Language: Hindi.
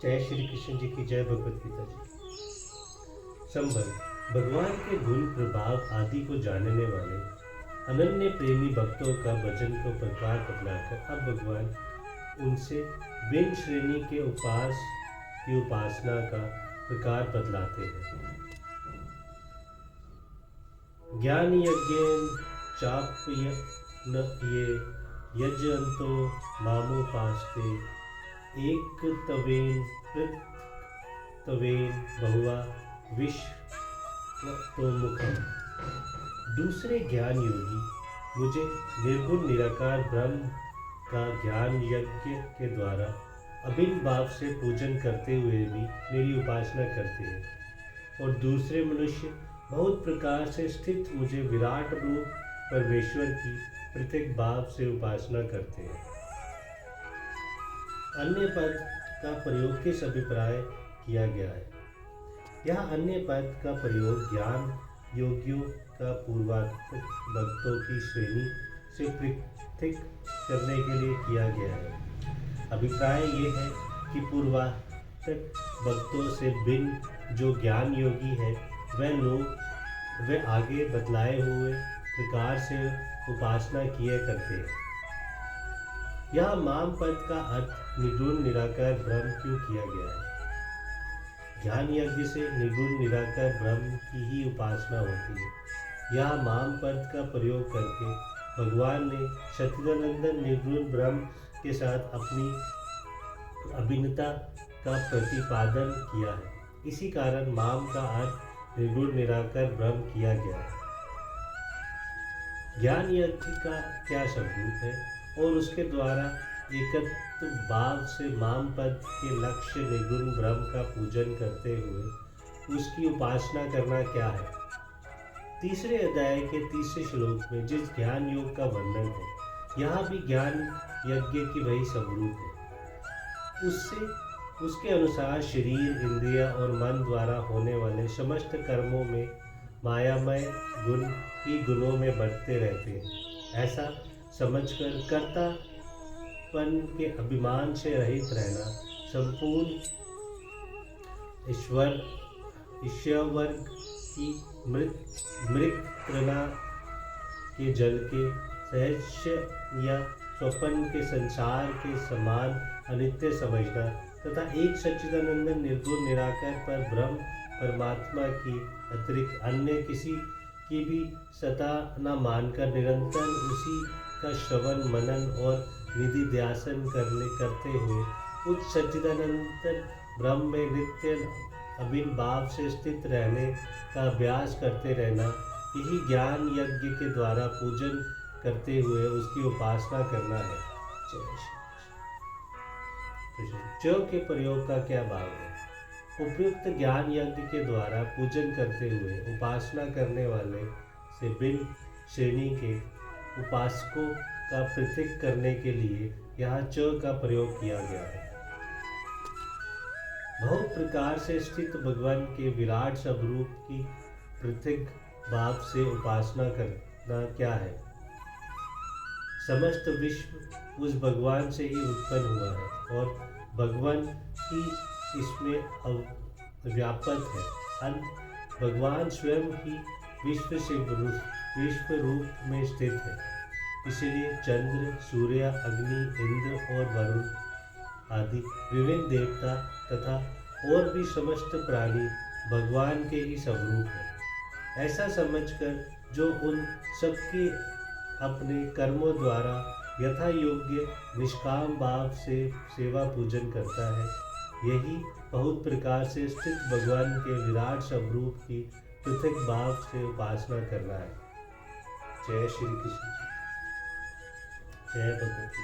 जय श्री कृष्ण जी की जय। भगवत गीता जी। संबंध भगवान के गुण प्रभाव आदि को जानने वाले अनन्य प्रेमी भक्तों का भजन को प्रकार बतलाकर अब भगवान उनसे बिन श्रेणी के उपास की उपासना का प्रकार बतलाते हैं। ज्ञान यज्ञ चाप ये यजंतो मामोपास्ते एक तवेन तवेन बहुआ विश्व तो मुखम। दूसरे ज्ञान योगी मुझे निर्गुण निराकार ब्रह्म का ज्ञान यज्ञ के द्वारा अभिन्न भाव से पूजन करते हुए भी मेरी उपासना करते हैं, और दूसरे मनुष्य बहुत प्रकार से स्थित मुझे विराट रूप परमेश्वर की पृथक भाव से उपासना करते हैं। अन्य पद का प्रयोग किस अभिप्राय किया गया है? यह अन्य पद का प्रयोग ज्ञान योगियों का पूर्वात्म भक्तों की श्रेणी से पृथक करने के लिए किया गया है। अभिप्राय ये है कि पूर्वात्म भक्तों से भिन्न जो ज्ञान योगी है वे आगे बतलाए हुए प्रकार से उपासना किए करते हैं। यह माम पद का अर्थ निर्गुण निराकार ब्रह्म क्यों किया गया है? ज्ञान यज्ञ से निर्गुण निराकार ब्रह्म की ही उपासना होती है। यह माम पद का प्रयोग करके भगवान ने सच्चिदानंद निर्गुण ब्रह्म के साथ अपनी अभिन्नता का प्रतिपादन किया है। इसी कारण माम का अर्थ निर्गुण निराकार ब्रह्म किया गया है। ज्ञान यज्ञ का क्या स्वरूप है और उसके द्वारा एकत्व भाव से माम पद के लक्ष्य निर्गुण ब्रह्म का पूजन करते हुए उसकी उपासना करना क्या है? तीसरे अध्याय के तीसरे श्लोक में जिस ज्ञान योग का वर्णन है, यहाँ भी ज्ञान यज्ञ की वही स्वरूप है। उसके अनुसार शरीर, इंद्रिय और मन द्वारा होने वाले समस्त कर्मों में मायामय गुण ही गुणों में बढ़ते रहते हैं। ऐसा समझकर कर्तापन के अभिमान से रहित रहना, संपूर्ण ईश्वर की मृत तृणा के जल के सहस्य या स्वप्न के संसार के समान अनित्य समझना तथा एक सच्चिदानंद निर्गुण निराकार पर ब्रह्म परमात्मा की अतिरिक्त अन्य किसी की भी सत्ता न मानकर निरंतर उसी का श्रवण मनन और निधिध्यासन करते हुए उस सच्चिदानंद ब्रह्म में नित्य अभिन्न भाव से स्थित रहने का अभ्यास करते रहना, यही ज्ञान यज्ञ के द्वारा पूजन करते हुए उसकी उपासना करना है। च के प्रयोग का क्या भाव है? उपयुक्त ज्ञान यज्ञ के द्वारा पूजन करते हुए उपासना करने वाले से भिन्न श्रेणी के उपासकों का पृथक करने के लिए यहाँ च का प्रयोग किया गया है। बहुत प्रकार से स्थित भगवान के विराट स्वरूप की पृथक भाव से उपासना करना क्या है? समस्त विश्व उस भगवान से ही उत्पन्न हुआ है और भगवान ही इसमें व्यापक है। भगवान स्वयं ही विश्व रूप में स्थित है। इसलिए चंद्र, सूर्य, अग्नि, इंद्र और वरुण आदि विभिन्न देवता तथा और भी समस्त प्राणी भगवान के ही स्वरूप है। ऐसा समझकर जो उन सबके अपने कर्मों द्वारा यथा योग्य निष्काम भाव से सेवा पूजन करता है, यही बहुत प्रकार से स्थित भगवान के विराट स्वरूप की पृथक भाव से उपासना करना है। जय श्री कृष्ण। जय भगवती।